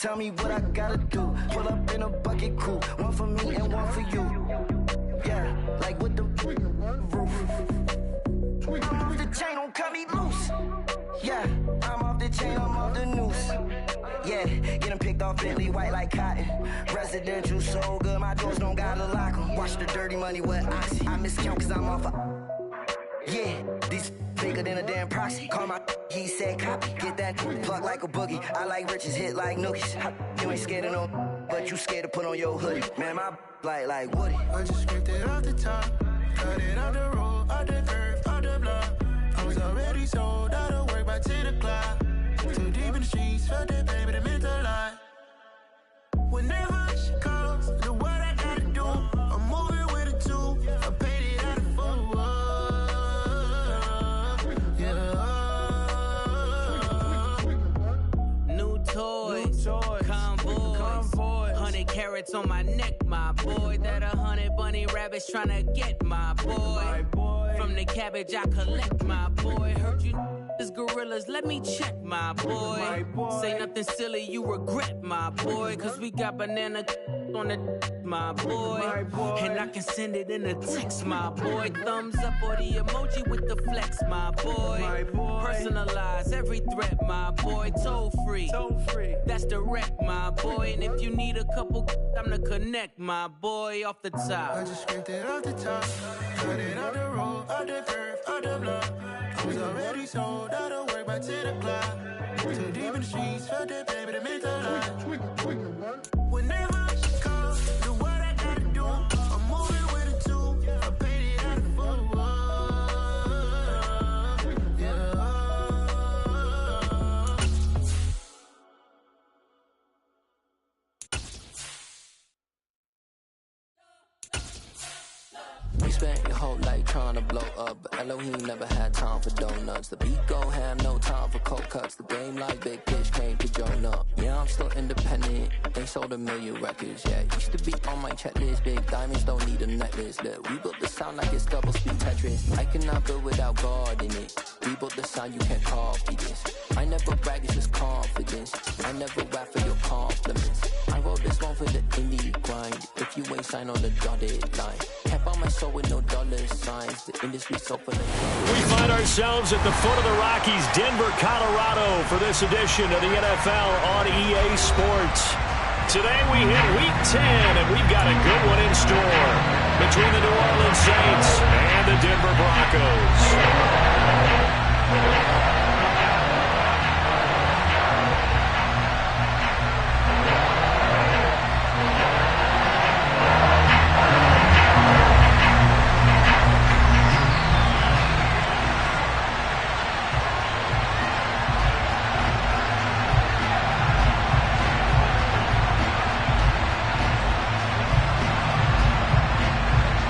tell me what I gotta do. Pull up in a bucket crew, one for me and one for you. Yeah, like with the roof. I'm off the chain, don't cut me loose. Yeah, I'm off the chain, I'm off the noose. Yeah, getting picked off Bentley white like cotton. Residential so good, my doors don't gotta lock 'em. Watch the dirty money with Oxy. I miscount cause I'm off a... Yeah, these bigger than a damn proxy. Call my he said copy. Get that plug like a boogie. I like riches, hit like nookies. You ain't scared of no, but you scared to put on your hoodie. Man, my like Woody. I just scraped it off the top. Cut it out the road, out the curve, out the block. I was already sold out of work by 10 o'clock. Too deep in the streets, felt that baby, the mental lie. Whenever she calls, the what I gotta do, I'm moving with a two. I paid it out of full. Yeah. New toys, convoys, 100 carats on my neck, my boy. That 100 bunny rabbits tryna get my boy. From the cabbage I collect, my boy. Heard you is gorillas, let me check, my boy. Say nothing silly, you regret, my boy. Cause we got banana on the my boy. And I can send it in a text, my boy. Thumbs up or the emoji with the flex, my boy. Personalize every threat, my boy. Toll free, that's direct, my boy. And if you need a couple, I'm to connect, my boy. Off the top, I just scraped it off the top. Cut it out the road, out the curve, out the block. I was already sold out of work by 10 o'clock. Too deep in the streets, felt that baby, the mental lie. Whenever she calls, do what I gotta do. I'm moving with a two. I paid it out of full. You spent your whole life trying to blow up, but Elohim never had time for donuts. The beat go ham, no time for cold cuts. The game like Big Fish came to join up. Yeah, I'm still independent, they sold 1 million records. Yeah, used to be on my checklist. Big diamonds don't need a necklace. Look, we built the sound like it's double speed Tetris. I cannot build without God in it. We built the sound, you can't copy this. I never brag, it's just confidence. I never rap for your compliments. I wrote this one for the indie grind. If you ain't signed on the dotted line, can't buy my soul with no dollar signs. The industry's so full of... We find ourselves at the foot of the Rockies, Denver, Colorado, for this edition of the NFL on EA Sports. Today we hit Week 10, and we've got a good one in store between the New Orleans Saints and the Denver Broncos.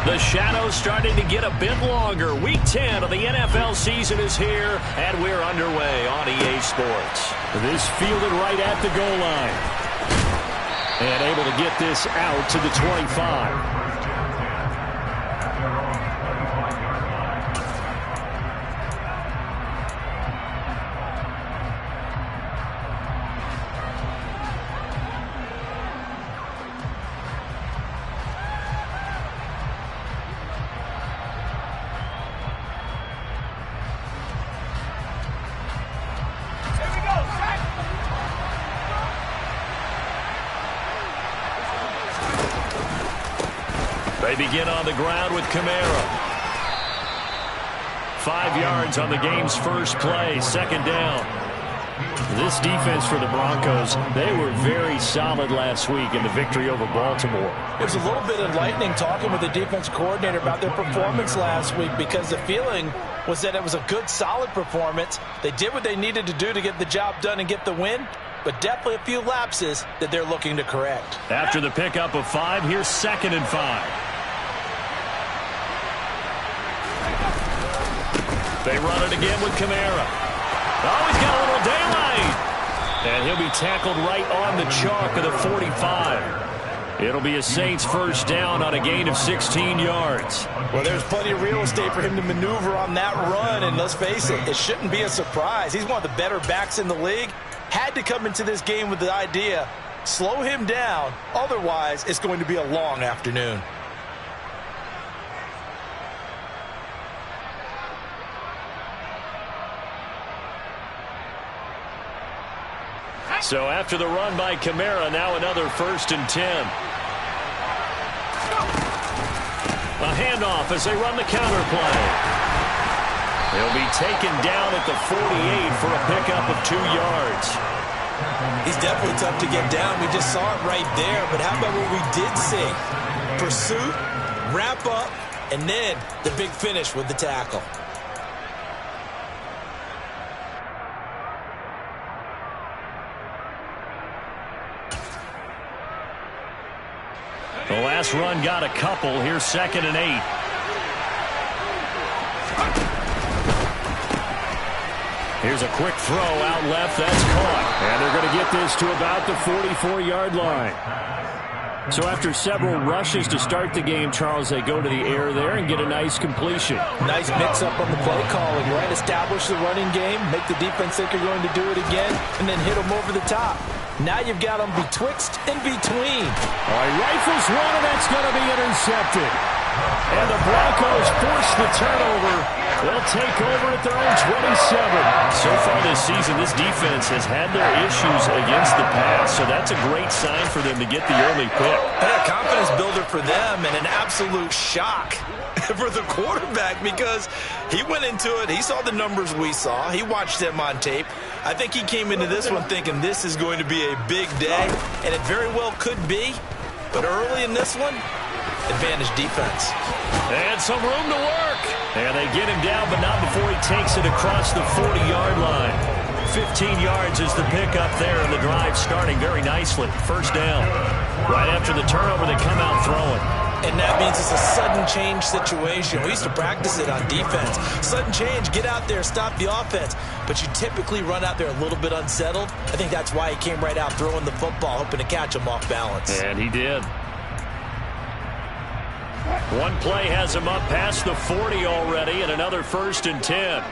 The shadow's starting to get a bit longer. Week 10 of the NFL season is here, and we're underway on EA Sports. This fielded right at the goal line. And able to get this out to the 25. They begin on the ground with Kamara. 5 yards on the game's first play, second down. This defense for the Broncos, they were very solid last week in the victory over Baltimore. It was a little bit enlightening talking with the defense coordinator about their performance last week, because the feeling was that it was a good, solid performance. They did what they needed to do to get the job done and get the win, but definitely a few lapses that they're looking to correct. After the pickup of 5, here's 2nd and 5. They run it again with Kamara. Oh, he's got a little daylight. And he'll be tackled right on the chalk of the 45. It'll be a Saints first down on a gain of 16 yards. Well, there's plenty of real estate for him to maneuver on that run, and let's face it, it shouldn't be a surprise. He's one of the better backs in the league. Had to come into this game with the idea Slow him down. Otherwise, it's going to be a long afternoon. So after the run by Kamara, now another 1st and 10. A handoff as they run the counter play. He'll be taken down at the 48 for a pickup of 2 yards. He's definitely tough to get down. We just saw it right there. But how about what we did see? Pursuit, wrap up, and then the big finish with the tackle. The last run got a couple. Here's 2nd and 8. Here's a quick throw out left. That's caught. And they're going to get this to about the 44-yard line. So after several rushes to start the game, Charles, they go to the air there and get a nice completion. Nice mix-up on the play calling, right? Establish the running game, make the defense think you're going to do it again, and then hit them over the top. Now you've got them betwixt and between. All right, rifles one, and that's going to be intercepted. And the Broncos force the turnover. They'll take over at their own 27. So far this season, this defense has had their issues against the pass, so that's a great sign for them to get the early pick. A confidence builder for them and an absolute shock for the quarterback because he went into it. He saw the numbers we saw. He watched them on tape. I think he came into this one thinking this is going to be a big day, and it very well could be. But early in this one, advantage defense. And some room to work. And they get him down, but not before he takes it across the 40-yard line. 15 yards is the pickup there, and the drive starting very nicely. 1st down. Right after the turnover, they come out throwing. And that means it's a sudden change situation. We used to practice it on defense. Sudden change, get out there, stop the offense. But you typically run out there a little bit unsettled. I think that's why he came right out throwing the football, hoping to catch him off balance. And he did. One play has him up past the 40 already, and another 1st and 10.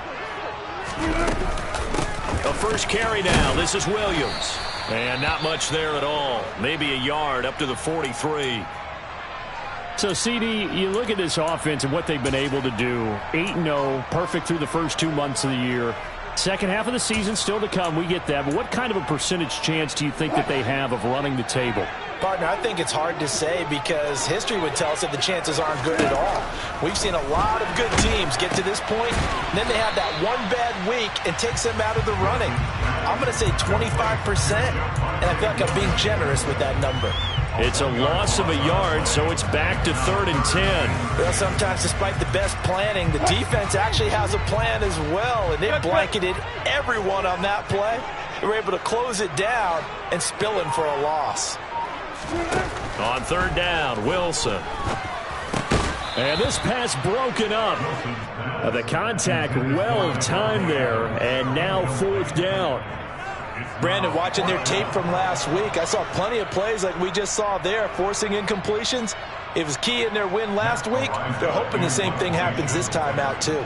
A first carry now. This is Williams. And not much there at all. Maybe a yard up to the 43. So, CD, you look at this offense and what they've been able to do. 8-0, perfect through the first 2 months of the year. Second half of the season still to come. We get that. But what kind of a percentage chance do you think that they have of running the table? Partner, I think it's hard to say because history would tell us that the chances aren't good at all. We've seen a lot of good teams get to this point, and then they have that one bad week and takes them out of the running. I'm going to say 25%, and I feel like I'm being generous with that number. It's a loss of a yard, so it's back to 3rd and 10. Well, sometimes despite the best planning, the defense actually has a plan as well, and they blanketed everyone on that play. They were able to close it down and spill in for a loss. On 3rd down, Wilson. And this pass broken up. The contact well timed there, and now 4th down. Brandon, watching their tape from last week, I saw plenty of plays like we just saw there, forcing incompletions. It was key in their win last week. They're hoping the same thing happens this time out, too.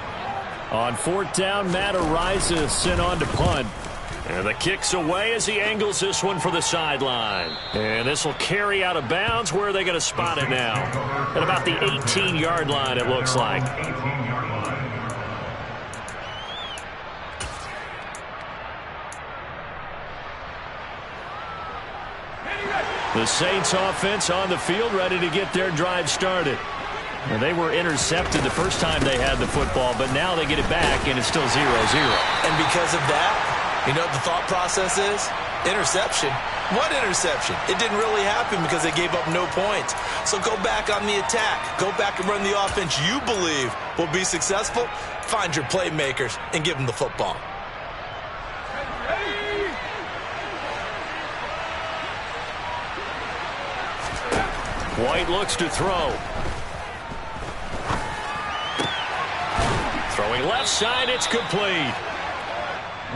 On 4th down, Matt Araiza sent on to punt. And the kick's away as he angles this one for the sideline. And this will carry out of bounds. Where are they going to spot it now? At about the 18-yard line, it looks like. The Saints offense on the field, ready to get their drive started. And they were intercepted the first time they had the football, but now they get it back, and it's still 0-0. And because of that, you know what the thought process is? Interception. What interception? It didn't really happen because they gave up no points. So go back on the attack. Go back and run the offense you believe will be successful. Find your playmakers and give them the football. White looks to throw. Throwing left side, it's complete.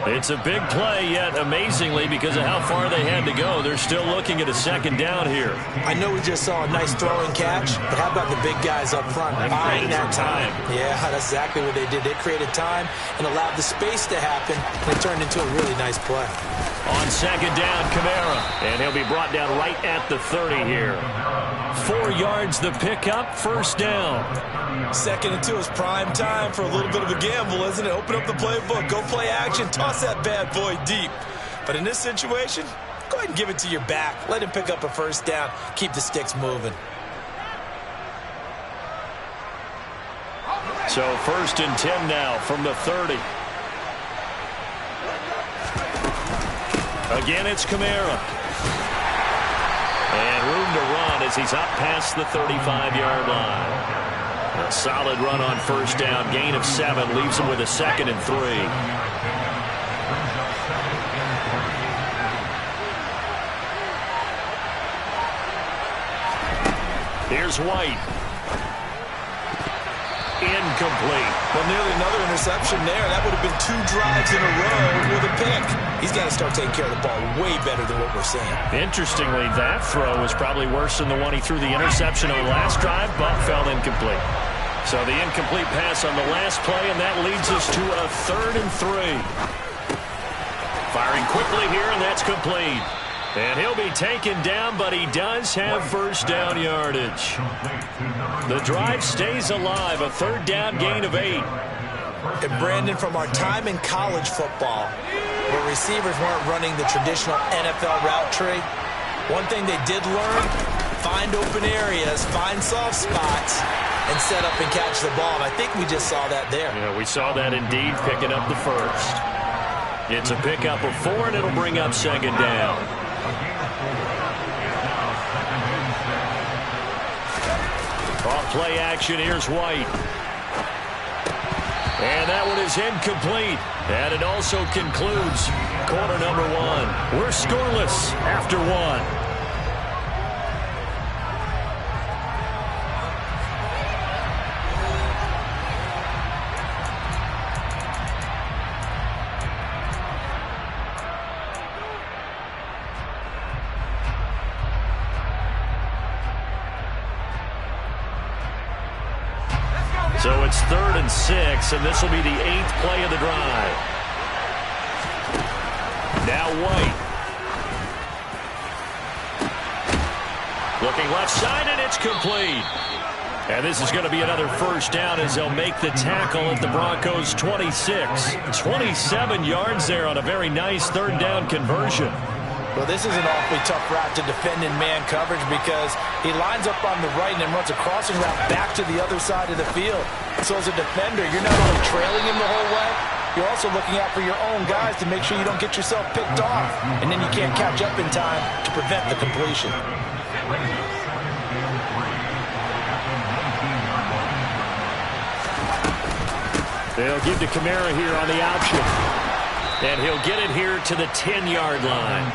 It's a big play, yet amazingly, because of how far they had to go, they're still looking at a second down here. I know we just saw a nice throw and catch, but how about the big guys up front buying that time? Yeah, that's exactly what they did. They created time and allowed the space to happen, and it turned into a really nice play. On second down, Kamara, and he'll be brought down right at the 30 here. 4 yards the pickup, first down. 2nd and 2 is prime time for a little bit of a gamble, isn't it? Open up the playbook, go play action, toss that bad boy deep. But in this situation, go ahead and give it to your back. Let him pick up a first down. Keep the sticks moving. So 1st and 10 now from the 30. Again, it's Kamara. And room to run as he's up past the 35-yard line. A solid run on first down. Gain of 7 leaves him with a 2nd and 3. Here's White. Incomplete. Well, nearly another interception there. That would have been 2 drives in a row with a pick. He's got to start taking care of the ball way better than what we're seeing. Interestingly, that throw was probably worse than the one he threw the interception on last drive, but fell incomplete. So the incomplete pass on the last play, and that leads us to a 3rd and 3. Firing quickly here, and that's complete. And he'll be taken down, but he does have first down yardage. The drive stays alive, a 3rd down gain of 8. And Brandon, from our time in college football, where receivers weren't running the traditional NFL route tree, one thing they did learn, find open areas, find soft spots, and set up and catch the ball. And I think we just saw that there. Yeah, we saw that indeed, picking up the first. It's a pickup of 4, and it'll bring up 2nd down. Off play action, here's White. And that one is incomplete. And it also concludes quarter number 1. We're scoreless after 1. So it's 3rd and 6, and this will be the 8th play of the drive. Now White. Looking left side, and it's complete. And this is going to be another first down as they'll make the tackle at the Broncos' 26. 27 yards there on a very nice 3rd down conversion. Well, this is an awfully tough route to defend in man coverage because he lines up on the right and then runs a crossing route back to the other side of the field. So as a defender, you're not only trailing him the whole way, you're also looking out for your own guys to make sure you don't get yourself picked off. And then you can't catch up in time to prevent the completion. They'll give to Kamara here on the option. And he'll get it here to the 10-yard line.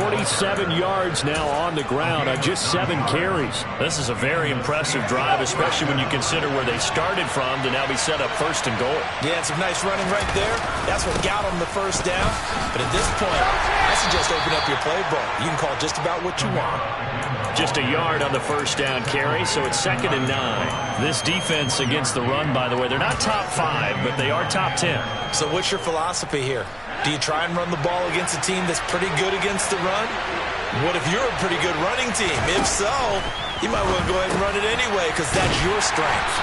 47 yards now on the ground on just 7 carries. This is a very impressive drive, especially when you consider where they started from to now be set up 1st and goal. Yeah, some nice running right there. That's what got them the first down. But at this point, I suggest open up your playbook. You can call just about what you want. Just a yard on the first down carry, so it's 2nd and 9. This defense against the run, by the way, they're not top 5, but they are top 10. So what's your philosophy here? Do you try and run the ball against a team that's pretty good against the run? What if you're a pretty good running team? If so, you might want to go ahead and run it anyway because that's your strength.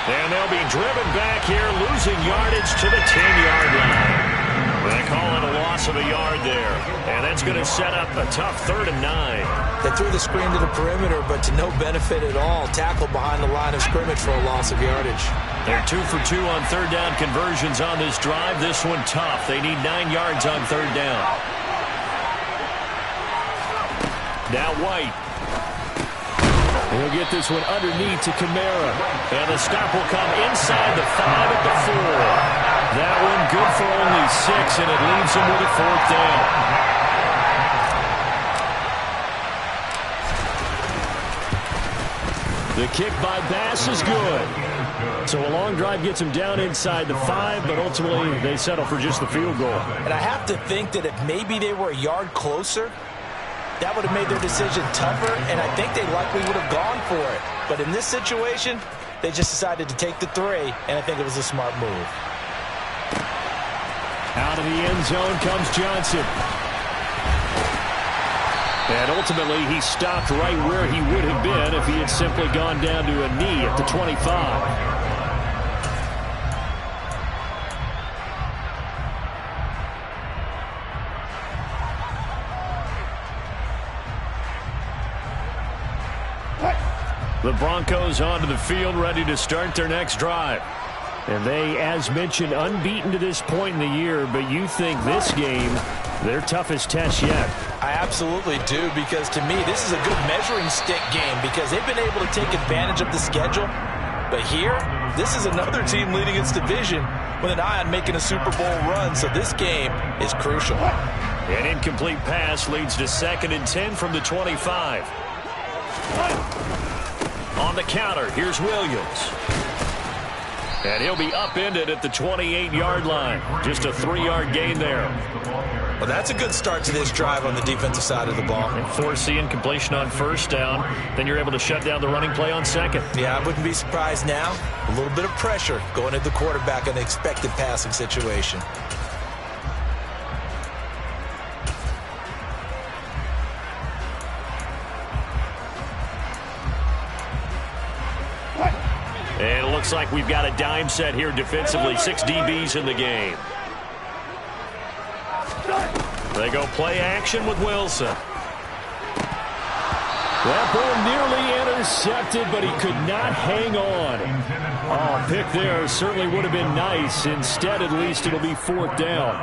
And they'll be driven back here, losing yardage to the 10-yard line. They call it a loss of a yard there. And that's going to set up a tough 3rd and 9. They threw the screen to the perimeter, but to no benefit at all. Tackled behind the line of scrimmage for a loss of yardage. They're 2 for 2 on 3rd down conversions on this drive. This one tough. They need 9 yards on 3rd down. Now White. He'll get this one underneath to Kamara. And the stop will come inside the 5 at the 4. That one good for only 6, and it leaves him with a 4th down. The kick by Bass is good. So a long drive gets them down inside the 5, but ultimately they settle for just the field goal. And I have to think that if maybe they were a yard closer, that would have made their decision tougher, and I think they likely would have gone for it. But in this situation, they just decided to take the 3, and I think it was a smart move. Out of the end zone comes Johnson. And ultimately, he stopped right where he would have been if he had simply gone down to a knee at the 25. The Broncos onto the field, ready to start their next drive. And they, as mentioned, unbeaten to this point in the year, but you think this game, their toughest test yet. I absolutely do, because to me, this is a good measuring stick game because they've been able to take advantage of the schedule. But here, this is another team leading its division with an eye on making a Super Bowl run, so this game is crucial. An incomplete pass leads to 2nd and 10 from the 25. On the counter, here's Williams. And he'll be upended at the 28-yard line. Just a 3-yard gain there. Well, that's a good start to this drive on the defensive side of the ball. And force the incompletion on 1st down. Then you're able to shut down the running play on 2nd. Yeah, I wouldn't be surprised now. A little bit of pressure going at the quarterback in an expected passing situation. And it looks like we've got a dime set here defensively. 6 DBs in the game. They go play action with Wilson. That ball nearly intercepted, but he could not hang on. Oh, pick there certainly would have been nice. Instead, at least it'll be 4th down.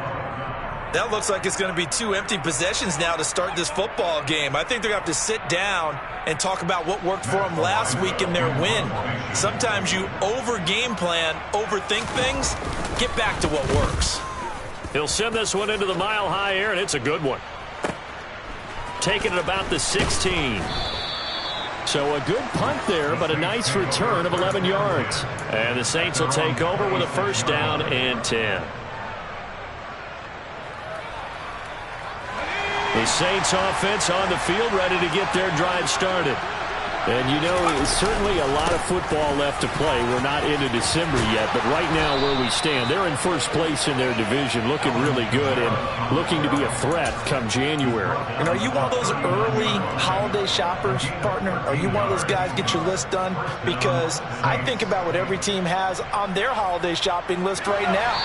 That looks like it's going to be 2 empty possessions now to start this football game. I think they're going to have to sit down and talk about what worked for them last week in their win. Sometimes you over-game plan, overthink things. Get back to what works. He'll send this one into the mile-high air, and it's a good one. Taking it about the 16. So a good punt there, but a nice return of 11 yards. And the Saints will take over with a 1st down and 10. The Saints offense on the field, ready to get their drive started. And you know, certainly a lot of football left to play. We're not into December yet, but right now where we stand, they're in 1st place in their division, looking really good and looking to be a threat come January. And are you one of those early holiday shoppers, partner? Are you one of those guys get your list done? Because I think about what every team has on their holiday shopping list right now.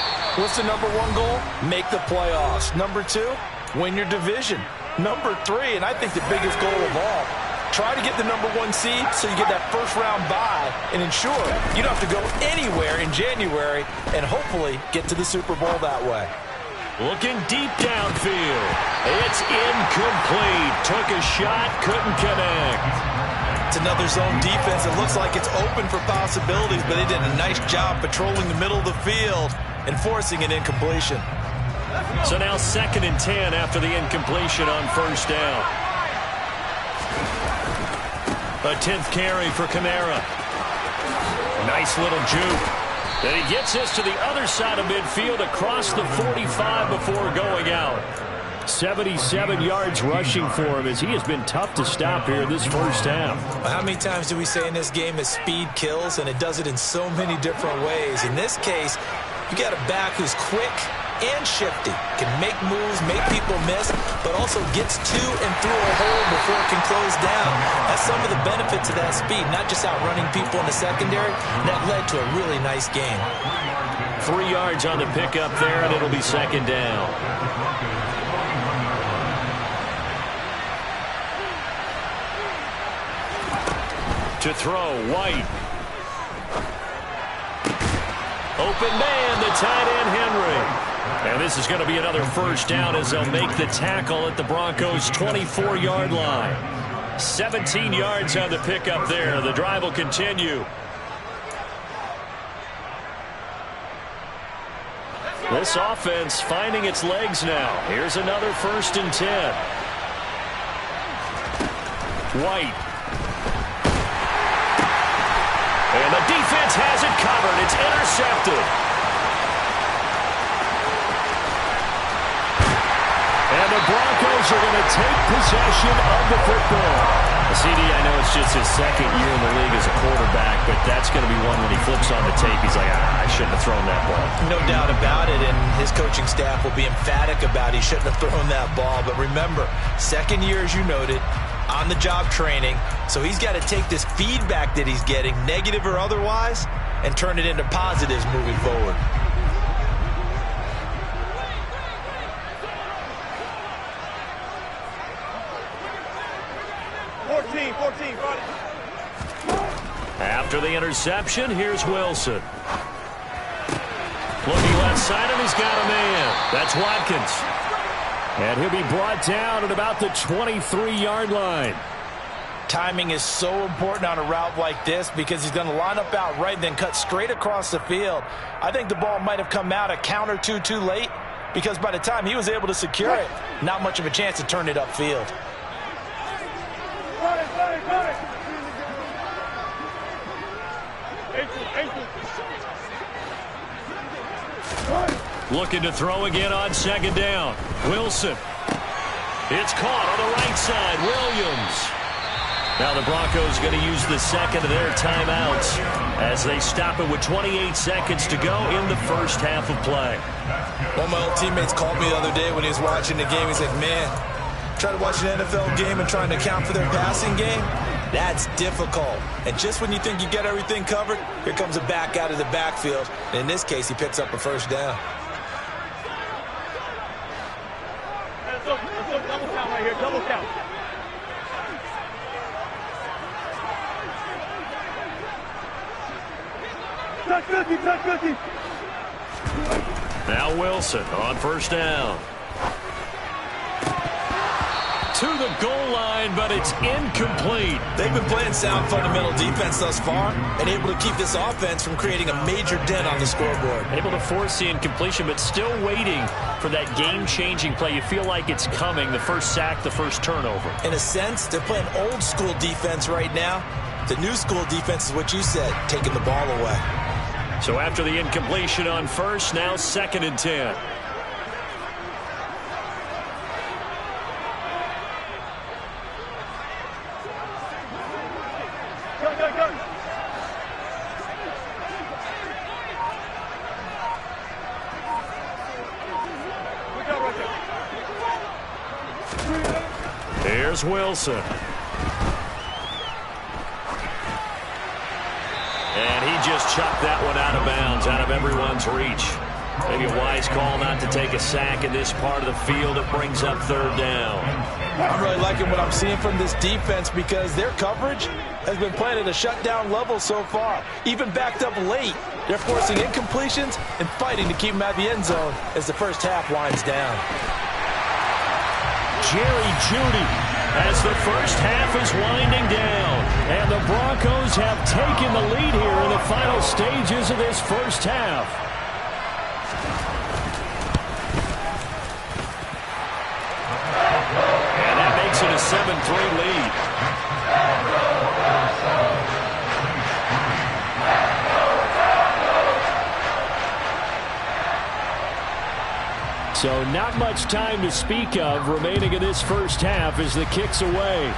What's the number 1 goal? Make the playoffs. Number 2, win your division. Number 3, and I think the biggest goal of all, try to get the number 1 seed so you get that 1st round bye and ensure you don't have to go anywhere in January and hopefully get to the Super Bowl that way. Looking deep downfield. It's incomplete. Took a shot, couldn't connect. It's another zone defense. It looks like it's open for possibilities, but they did a nice job patrolling the middle of the field and forcing an incompletion. So now 2nd and 10 after the incompletion on 1st down. A 10th carry for Kamara. Nice little juke. And he gets this to the other side of midfield across the 45 before going out. 77 yards rushing for him as he has been tough to stop here this 1st half. How many times do we say in this game that speed kills, and it does it in so many different ways? In this case, you got a back who's quick and shifty, can make moves, make people miss, but also gets to and through a hole before it can close down. That's some of the benefits of that speed, not just outrunning people in the secondary. That led to a really nice game. 3 yards on the pickup there, and it'll be 2nd down. To throw, White. Open man, the tight end, Henry. And this is going to be another 1st down as they'll make the tackle at the Broncos' 24-yard line. 17 yards on the pickup there. The drive will continue. This offense finding its legs now. Here's another 1st and 10. White. And the defense has it covered Broncos are going to take possession of the football. CD, I know it's just his second year in the league as a quarterback, but that's going to be one when he flips on the tape. He's like, I shouldn't have thrown that ball. No doubt about it, and his coaching staff will be emphatic about he shouldn't have thrown that ball. But remember, second year, as you noted, on-the-job training, so he's got to take this feedback that he's getting, negative or otherwise, and turn it into positives moving forward. After the interception, here's Wilson. Looking left side, and he's got a man. That's Watkins. And he'll be brought down at about the 23-yard line. Timing is so important on a route like this because he's going to line up out right and then cut straight across the field. I think the ball might have come out a count or two too late because by the time he was able to secure it, not much of a chance to turn it upfield. Looking to throw again on second down. Wilson. It's caught on the right side. Williams. Now the Broncos going to use the second of their timeouts as they stop it with 28 seconds to go in the first half of play. One of my old teammates called me the other day when he was watching the game. He's like, man, try to watch an NFL game and trying to account for their passing game. That's difficult. And just when you think you get everything covered, here comes a back out of the backfield. And in this case, he picks up a first down. Let's go double count right here. Double count. Touch 50, touch 50. Now Wilson on first down. To the goal line, but it's incomplete. They've been playing sound fundamental defense thus far and able to keep this offense from creating a major dent on the scoreboard. Able to force the incompletion, but still waiting for that game-changing play. You feel like it's coming, the first sack, the first turnover. In a sense, they're playing old-school defense right now. The new school defense is what you said, taking the ball away. So after the incompletion on first, now 2nd and 10. Here's Wilson. And he just chucked that one out of bounds, out of everyone's reach. Maybe a wise call not to take a sack in this part of the field. It brings up 3rd down. I'm really liking what I'm seeing from this defense because their coverage has been playing at a shutdown level so far. Even backed up late, they're forcing incompletions and fighting to keep them out of the end zone as the first half winds down. Jerry Jeudy as the first half is winding down. And the Broncos have taken the lead here in the final stages of this first half. And that makes it a 7-3 lead. So not much time to speak of remaining in this first half as the kick's away.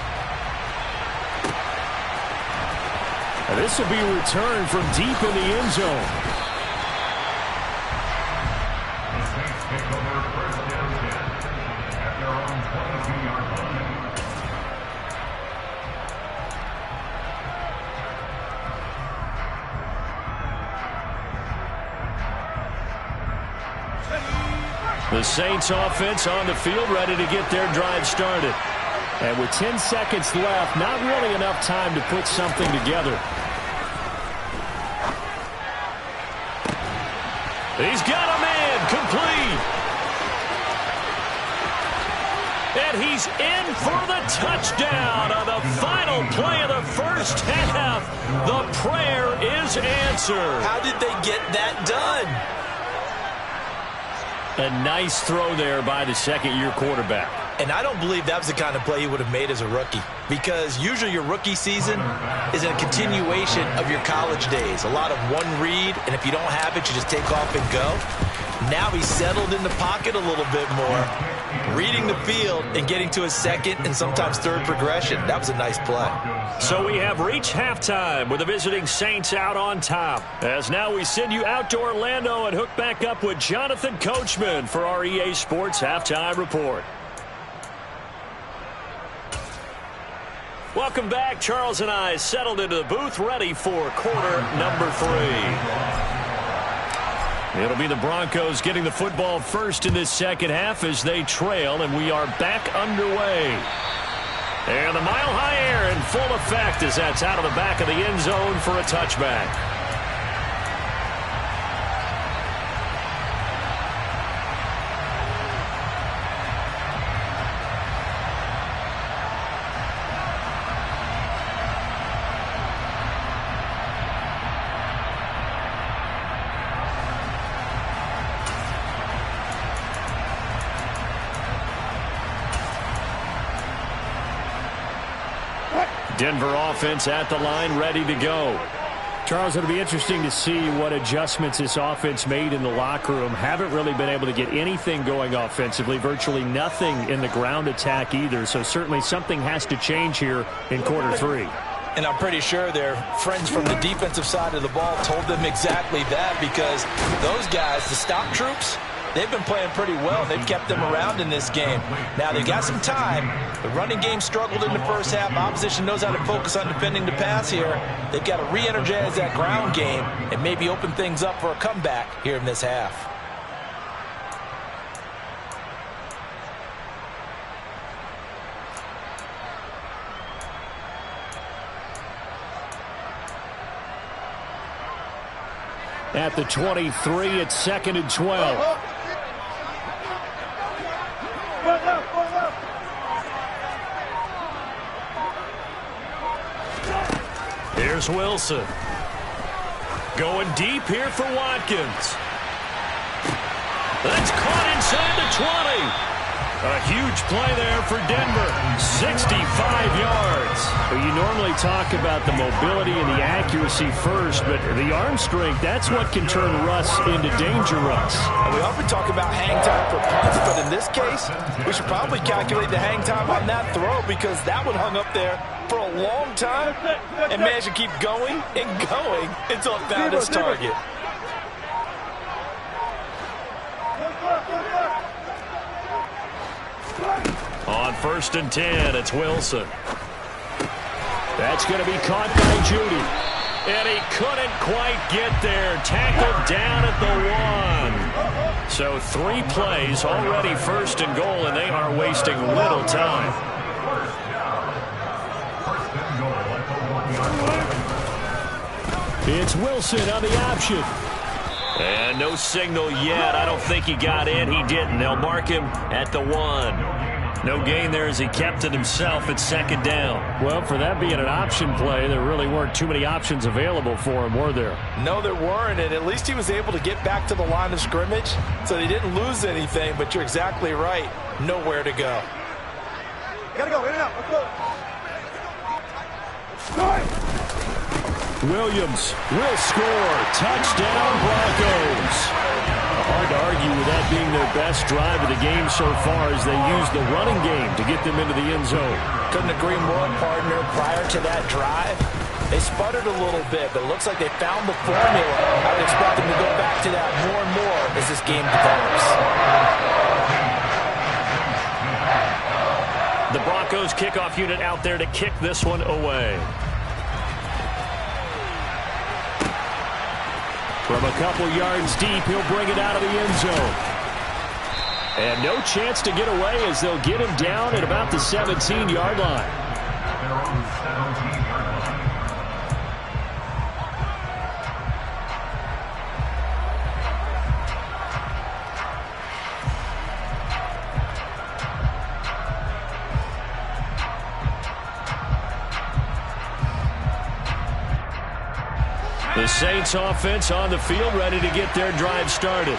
And this will be returned from deep in the end zone. The Saints offense on the field ready to get their drive started. And with 10 seconds left, not really enough time to put something together. He's got a man, complete. And he's in for the touchdown on the final play of the first half. The prayer is answered. How did they get that done? A nice throw there by the second-year quarterback. And I don't believe that was the kind of play he would have made as a rookie, because usually your rookie season is a continuation of your college days. A lot of one read, and if you don't have it, you just take off and go. Now he's settled in the pocket a little bit more, reading the field and getting to his second and sometimes third progression. That was a nice play. So we have reached halftime with the visiting Saints out on top. As now we send you out to Orlando and hook back up with Jonathan Coachman for our EA Sports Halftime Report. Welcome back. Charles and I settled into the booth, ready for quarter number 3. It'll be the Broncos getting the football first in this second half as they trail, and we are back underway. And the Mile High Air in full effect as that's out of the back of the end zone for a touchback. Denver offense at the line, ready to go. Charles, it'll be interesting to see what adjustments this offense made in the locker room. Haven't really been able to get anything going offensively, virtually nothing in the ground attack either. So certainly something has to change here in quarter 3. And I'm pretty sure their friends from the defensive side of the ball told them exactly that, because those guys, the stop troops, they've been playing pretty well. They've kept them around in this game. Now, they've got some time. The running game struggled in the first half. Opposition knows how to focus on defending the pass here. They've got to re-energize that ground game and maybe open things up for a comeback here in this half. At the 23, it's 2nd and 12. Here's Wilson. Going deep here for Watkins. That's caught inside the 20. A huge play there for Denver. 65 yards. Well, you normally talk about the mobility and the accuracy first, but the arm strength, that's what can turn Russ into danger Russ. And we often talk about hang time for punts, but in this case, we should probably calculate the hang time on that throw, because that one hung up there for a long time and managed to keep going and going until it found its target. On 1st and 10, it's Wilson. That's going to be caught by Judy. And he couldn't quite get there. Tackled down at the 1. So 3 plays, already 1st and goal, and they are wasting little time. It's Wilson on the option. And no signal yet. I don't think he got in. He didn't. They'll mark him at the 1. No gain there as he kept it himself at 2nd down. Well, for that being an option play, there really weren't too many options available for him, were there? No, there weren't, and at least he was able to get back to the line of scrimmage, so they didn't lose anything, but you're exactly right. Nowhere to go. Gotta go, in and out, let's go. Williams will score. Touchdown, Broncos. Hard to argue with that being their best drive of the game so far, as they used the running game to get them into the end zone. Couldn't agree more, partner. Prior to that drive, they sputtered a little bit, but it looks like they found the formula. I would expect them to go back to that more and more as this game develops. The Broncos kickoff unit out there to kick this one away. From a couple yards deep, he'll bring it out of the end zone. And no chance to get away as they'll get him down at about the 17-yard line. The Saints offense on the field, ready to get their drive started.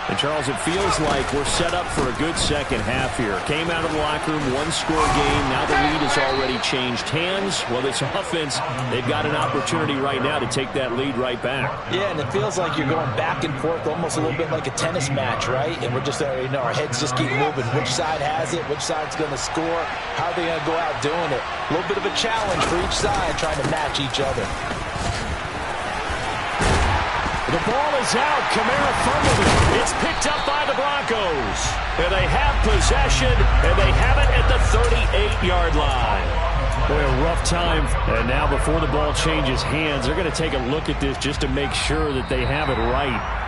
And, Charles, it feels like we're set up for a good second half here. Came out of the locker room, one-score game. Now the lead has already changed hands. Well, this offense, they've got an opportunity right now to take that lead right back. Yeah, and it feels like you're going back and forth almost a little bit like a tennis match, right? And we're just, our heads just keep moving. Which side has it? Which side's going to score? How are they going to go out doing it? A little bit of a challenge for each side trying to match each other. The ball is out. Kamara fumbled it. It's picked up by the Broncos. And they have possession, and they have it at the 38-yard line. Boy, a rough time. And now before the ball changes hands, they're going to take a look at this just to make sure that they have it right.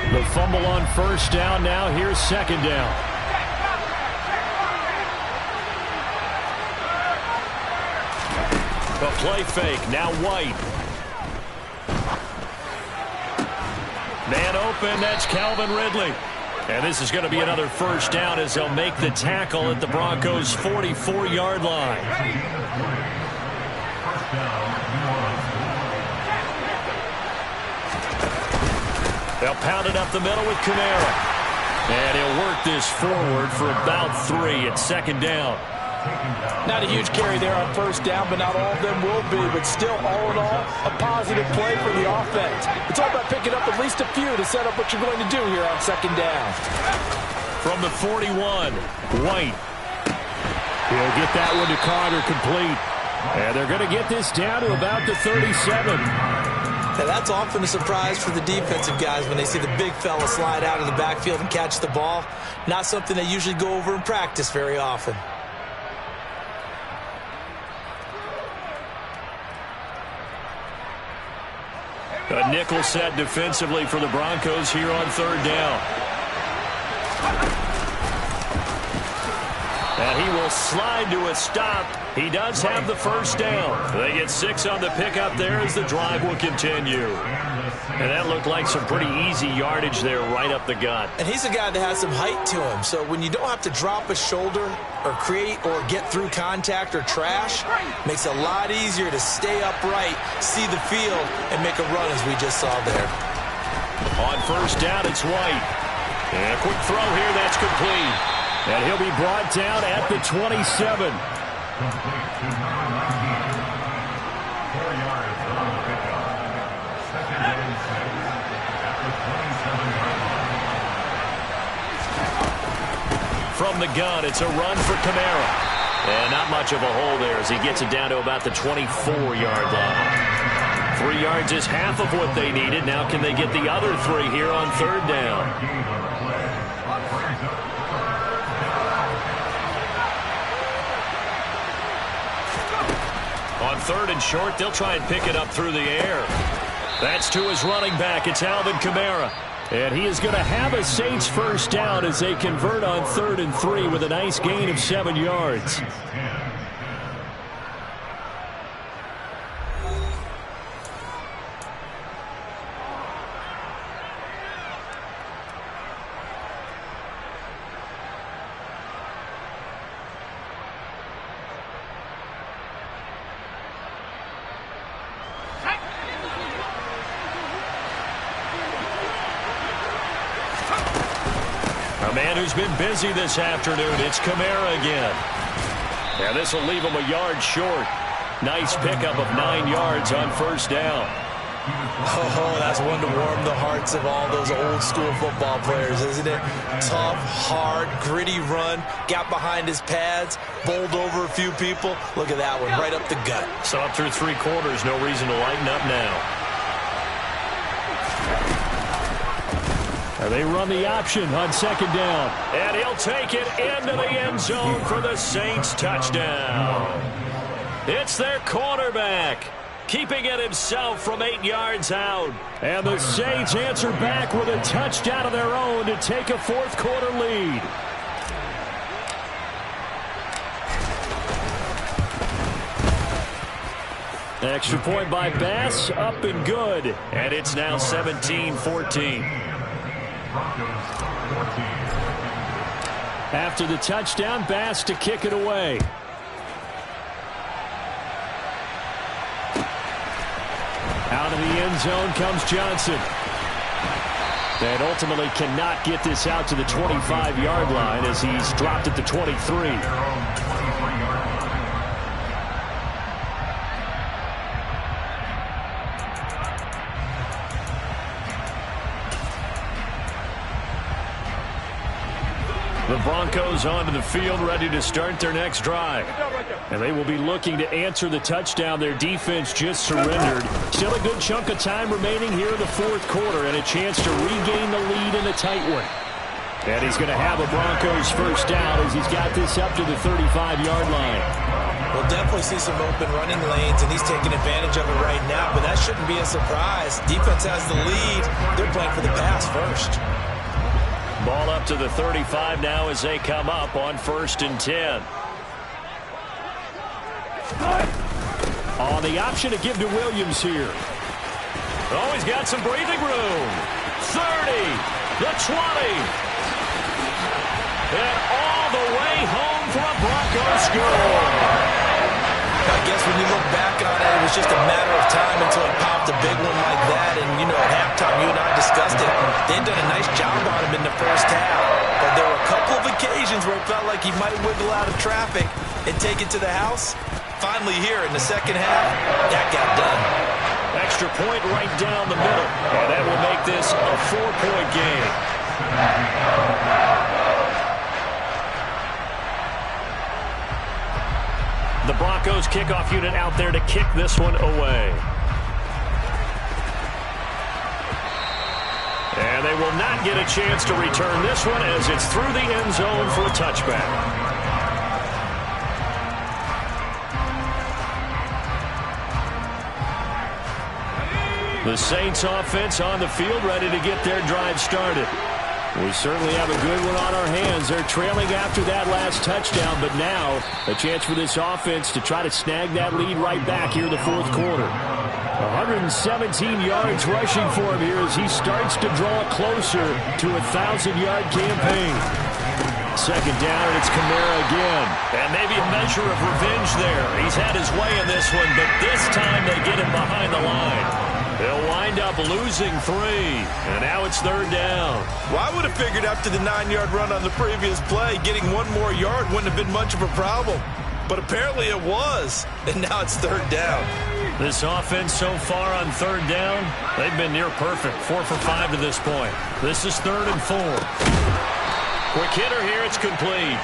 The fumble on first down. Now here's second down. The play fake. Now White. Man open. That's Calvin Ridley. And this is going to be another first down as they'll make the tackle at the Broncos' 44-yard line. They'll pound it up the middle with Kamara. And he'll work this forward for about 3 at second down. Not a huge carry there on first down, but not all of them will be. But still, all in all, a positive play for the offense. It's all about picking up at least a few to set up what you're going to do here on second down. From the 41, White. He'll get that one to Carter complete. And they're going to get this down to about the 37. Now, that's often a surprise for the defensive guys when they see the big fella slide out of the backfield and catch the ball. Not something they usually go over in practice very often. A nickel set defensively for the Broncos here on third down. And he will slide to a stop. He does have the first down. They get 6 on the pickup there as the drive will continue. And that looked like some pretty easy yardage there right up the gut. And he's a guy that has some height to him. So when you don't have to drop a shoulder or create or get through contact or trash, makes it a lot easier to stay upright, see the field, and make a run as we just saw there. On first down, it's White. And a quick throw here, that's complete. And he'll be brought down at the 27. From the gun, it's a run for Kamara. And not much of a hole there as he gets it down to about the 24-yard line. 3 yards is half of what they needed. Now can they get the other 3 here on third down? On third and short, they'll try and pick it up through the air. That's to his running back. It's Alvin Kamara. And he is going to have a Saints first down as they convert on 3rd and 3 with a nice gain of 7 yards. A man who's been busy this afternoon, it's Kamara again. And this will leave him a yard short. Nice pickup of 9 yards on first down. Oh, that's one to warm the hearts of all those old school football players, isn't it? Tough, hard, gritty run, got behind his pads, bowled over a few people. Look at that one, right up the gut. So up through 3 quarters, no reason to lighten up now. They run the option on second down. And he'll take it into the end zone for the Saints touchdown. It's their quarterback, keeping it himself from 8 yards out. And the Saints answer back with a touchdown of their own to take a fourth-quarter lead. Extra point by Bass, up and good. And it's now 17-14. After the touchdown, Bass to kick it away. Out of the end zone comes Johnson. And ultimately cannot get this out to the 25-yard line as he's dropped at the 23. The Broncos onto the field, ready to start their next drive. And they will be looking to answer the touchdown their defense just surrendered. Still a good chunk of time remaining here in the fourth quarter and a chance to regain the lead in a tight one. And he's going to have a Broncos first down as he's got this up to the 35-yard line. We'll definitely see some open running lanes, and he's taking advantage of it right now, but that shouldn't be a surprise. Defense has the lead. They're playing for the pass first. Ball up to the 35 now as they come up on 1st and 10. On the option to give to Williams here. Oh, he's got some breathing room. 30, the 20. And all the way home for a Broncos score. I guess when you look back on it, it was just a matter of time until he popped a big one like that. And, you know, at halftime, you and I discussed it. They'd done a nice job on him in the first half. But there were a couple of occasions where it felt like he might wiggle out of traffic and take it to the house. Finally here in the second half, that got done. Extra point right down the middle. And that will make this a 4-point game. The Broncos kickoff unit out there to kick this one away. And they will not get a chance to return this one as it's through the end zone for a touchback. The Saints offense on the field ready to get their drive started. We certainly have a good one on our hands. They're trailing after that last touchdown, but now a chance for this offense to try to snag that lead right back here in the fourth quarter. 117 yards rushing for him here as he starts to draw closer to a 1,000-yard campaign. Second down, and it's Kamara again. And maybe a measure of revenge there. He's had his way in this one, but this time they get him behind the line. They'll wind up losing 3, and now it's third down. Well, I would have figured after the 9-yard run on the previous play, getting one more yard wouldn't have been much of a problem. But apparently it was, and now it's third down. This offense so far on third down, they've been near perfect. 4 for 5 to this point. This is 3rd and 4. Quick hitter here, it's complete.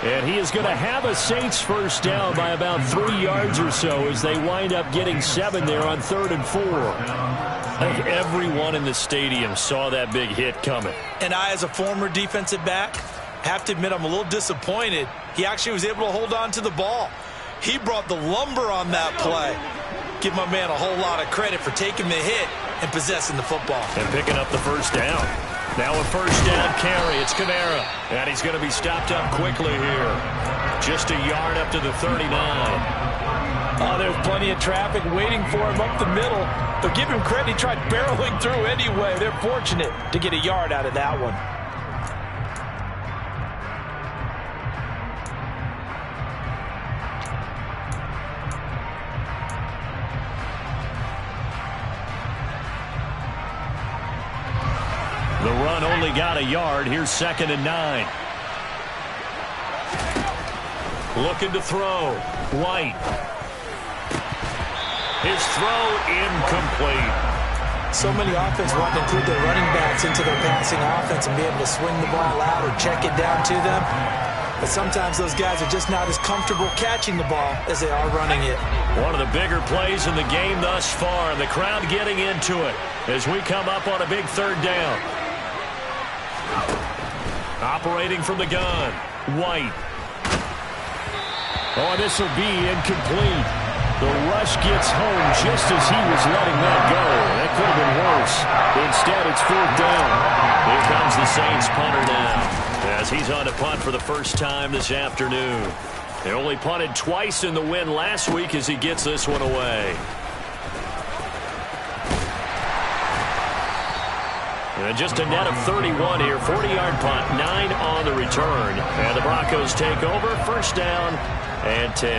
And he is going to have a Saints first down by about 3 yards or so as they wind up getting 7 there on 3rd and 4. I think everyone in the stadium saw that big hit coming. And I, as a former defensive back, have to admit I'm a little disappointed. He actually was able to hold on to the ball. He brought the lumber on that play. Give my man a whole lot of credit for taking the hit and possessing the football. And picking up the first down. Now a first down carry. It's Kamara. And he's going to be stopped up quickly here. Just a yard up to the 39. Oh, there's plenty of traffic waiting for him up the middle. But give him credit. He tried barreling through anyway. They're fortunate to get a yard out of that one. The run only got a yard. Here's 2nd and 9. Looking to throw. White. His throw incomplete. So many offenses want to include their running backs into their passing offense and be able to swing the ball out or check it down to them. But sometimes those guys are just not as comfortable catching the ball as they are running it. One of the bigger plays in the game thus far. The crowd getting into it as we come up on a big third down. Operating from the gun, White. Oh, this will be incomplete. The rush gets home just as he was letting that go. That could have been worse. Instead, it's 4th down. Here comes the Saints punter now, as he's on to punt for the first time this afternoon. They only punted twice in the win last week as he gets this one away. And just a net of 31 here. 40-yard punt, 9 on the return. And the Broncos take over. First down and 10.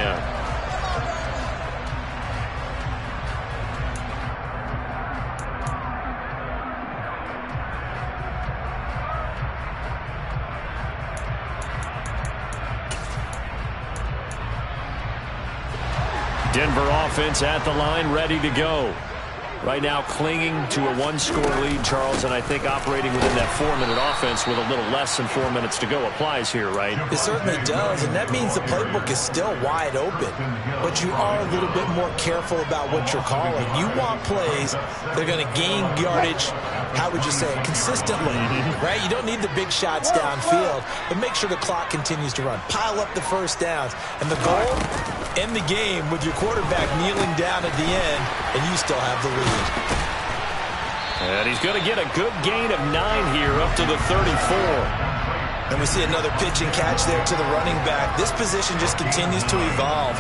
Denver offense at the line, ready to go. Right now clinging to a one-score lead, Charles, and I think operating within that 4-minute offense with a little less than 4 minutes to go applies here, right? It certainly does, and that means the playbook is still wide open. But you are a little bit more careful about what you're calling. You want plays that are going to gain yardage, how would you say it, consistently, right? You don't need the big shots downfield, but make sure the clock continues to run. Pile up the first downs. And the goal, end the game with your quarterback kneeling down at the end, and you still have the lead. And he's going to get a good gain of 9 here up to the 34. And we see another pitch and catch there to the running back. This position just continues to evolve.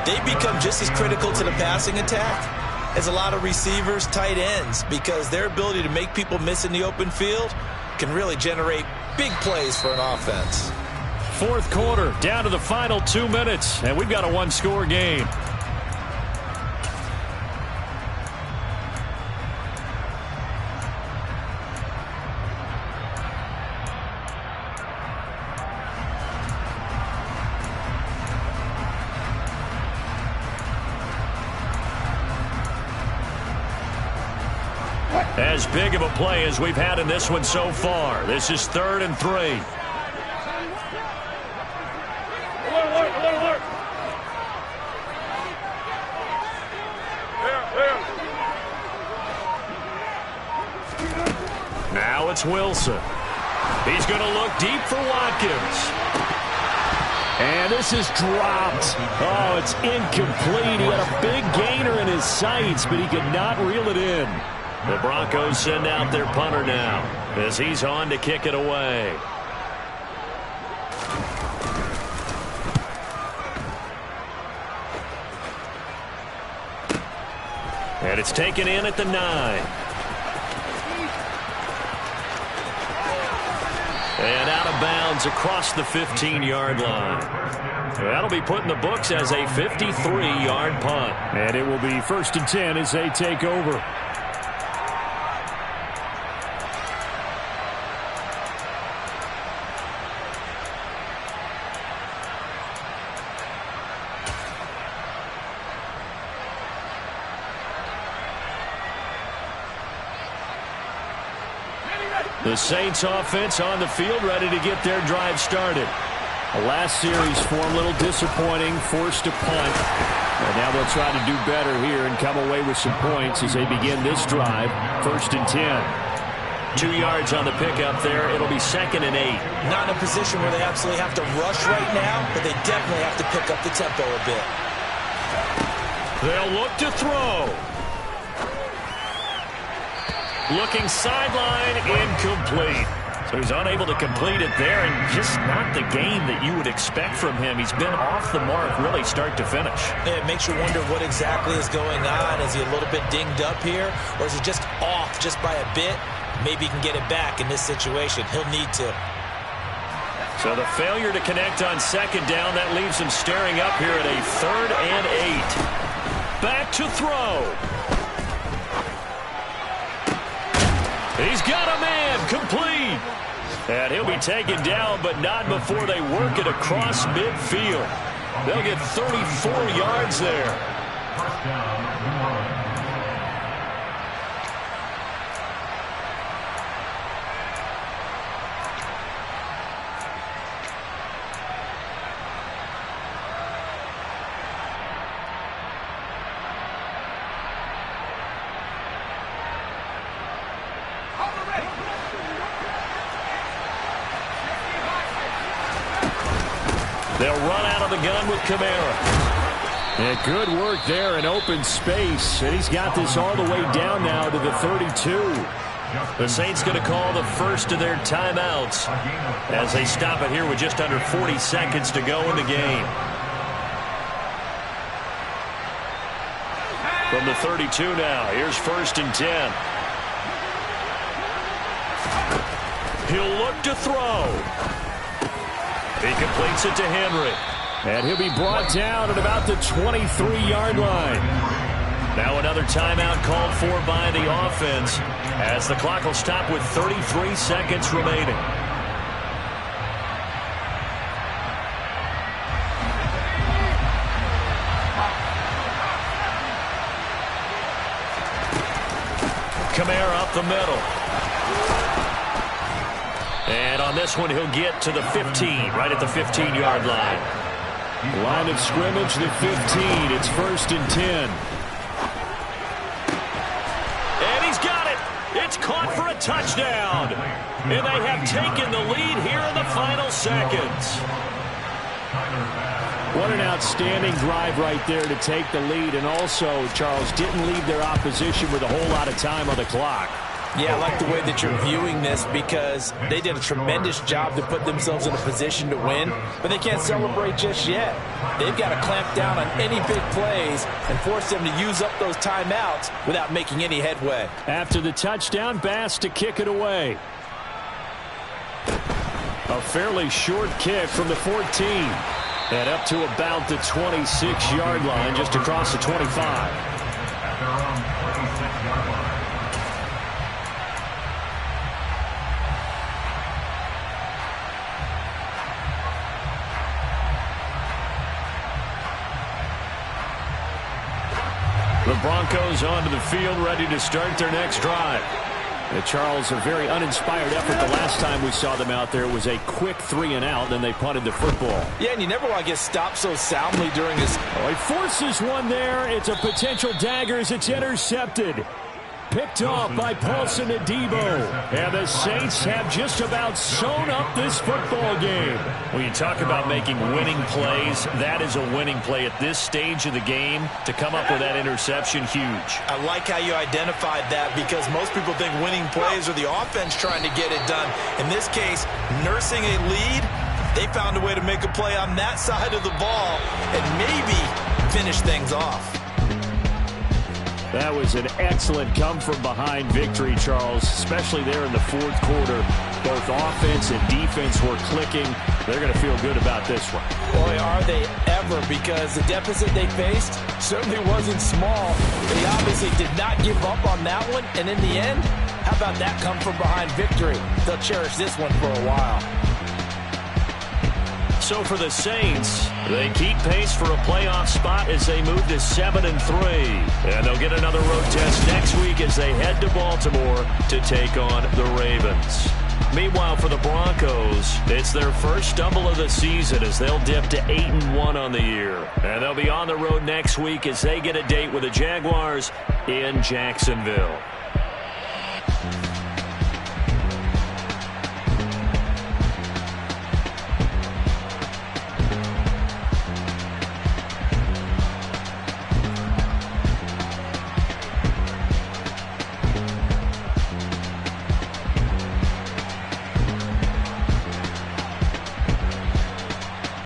They become just as critical to the passing attack as a lot of receivers, tight ends, because their ability to make people miss in the open field can really generate big plays for an offense. Fourth quarter, down to the final 2 minutes, and we've got a one-score game. As big of a play as we've had in this one so far. This is 3rd and 3. Now it's Wilson. He's going to look deep for Watkins. And this is dropped. Oh, it's incomplete. He had a big gainer in his sights, but he could not reel it in. The Broncos send out their punter now as he's on to kick it away. And it's taken in at the 9. And out of bounds across the 15-yard line. That'll be put in the books as a 53-yard punt. And it will be 1st and 10 as they take over. The Saints offense on the field, ready to get their drive started. The last series form a little disappointing, forced to punt. And now they'll try to do better here and come away with some points as they begin this drive. 1st and 10. 2 yards on the pickup there. It'll be 2nd and 8. Not in a position where they absolutely have to rush right now, but they definitely have to pick up the tempo a bit. They'll look to throw. Looking sideline, incomplete. So he's unable to complete it there, and just not the game that you would expect from him. He's been off the mark really start to finish. It makes you wonder what exactly is going on. Is he a little bit dinged up here, or is he just off just by a bit? Maybe he can get it back in this situation. He'll need to. So the failure to connect on 2nd down, that leaves him staring up here at a 3rd and 8. Back to throw. He's got a man, complete. And he'll be taken down, but not before they work it across midfield. They'll get 34 yards there. They'll run out of the gun with Kamara. And good work there in open space. And he's got this all the way down now to the 32. The Saints going to call the first of their timeouts as they stop it here with just under 40 seconds to go in the game. From the 32 now, here's 1st and 10. He'll look to throw. He completes it to Henry. And he'll be brought down at about the 23-yard line. Now another timeout called for by the offense as the clock will stop with 33 seconds remaining. Kamara up the middle. And on this one, he'll get to the 15, right at the 15-yard line. Line of scrimmage, the 15. It's 1st and 10. And he's got it. It's caught for a touchdown. And they have taken the lead here in the final seconds. What an outstanding drive right there to take the lead. And also, Charles, didn't leave their opposition with a whole lot of time on the clock. Yeah, I like the way that you're viewing this because they did a tremendous job to put themselves in a position to win, but they can't celebrate just yet. They've got to clamp down on any big plays and force them to use up those timeouts without making any headway. After the touchdown, Bass to kick it away. A fairly short kick from the 14. And up to about the 26-yard line, just across the 25. The Broncos onto the field, ready to start their next drive. Charles, a very uninspired effort the last time we saw them out there. It was a quick 3-and-out, then they punted the football. Yeah, and you never want to get stopped so soundly during this. Oh, he forces one there. It's a potential dagger as it's intercepted. Picked off by Paulson Adebo. And the Saints have just about sewn up this football game. When you talk about making winning plays, that is a winning play at this stage of the game. To come up with that interception, huge. I like how you identified that because most people think winning plays are the offense trying to get it done. In this case, nursing a lead, they found a way to make a play on that side of the ball and maybe finish things off. That was an excellent come-from-behind victory, Charles, especially there in the fourth quarter. Both offense and defense were clicking. They're going to feel good about this one. Boy, are they ever, because the deficit they faced certainly wasn't small. They obviously did not give up on that one, and in the end, how about that come-from-behind victory? They'll cherish this one for a while. So for the Saints, they keep pace for a playoff spot as they move to 7-3. And they'll get another road test next week as they head to Baltimore to take on the Ravens. Meanwhile, for the Broncos, it's their first stumble of the season as they'll dip to 8-1 on the year. And they'll be on the road next week as they get a date with the Jaguars in Jacksonville.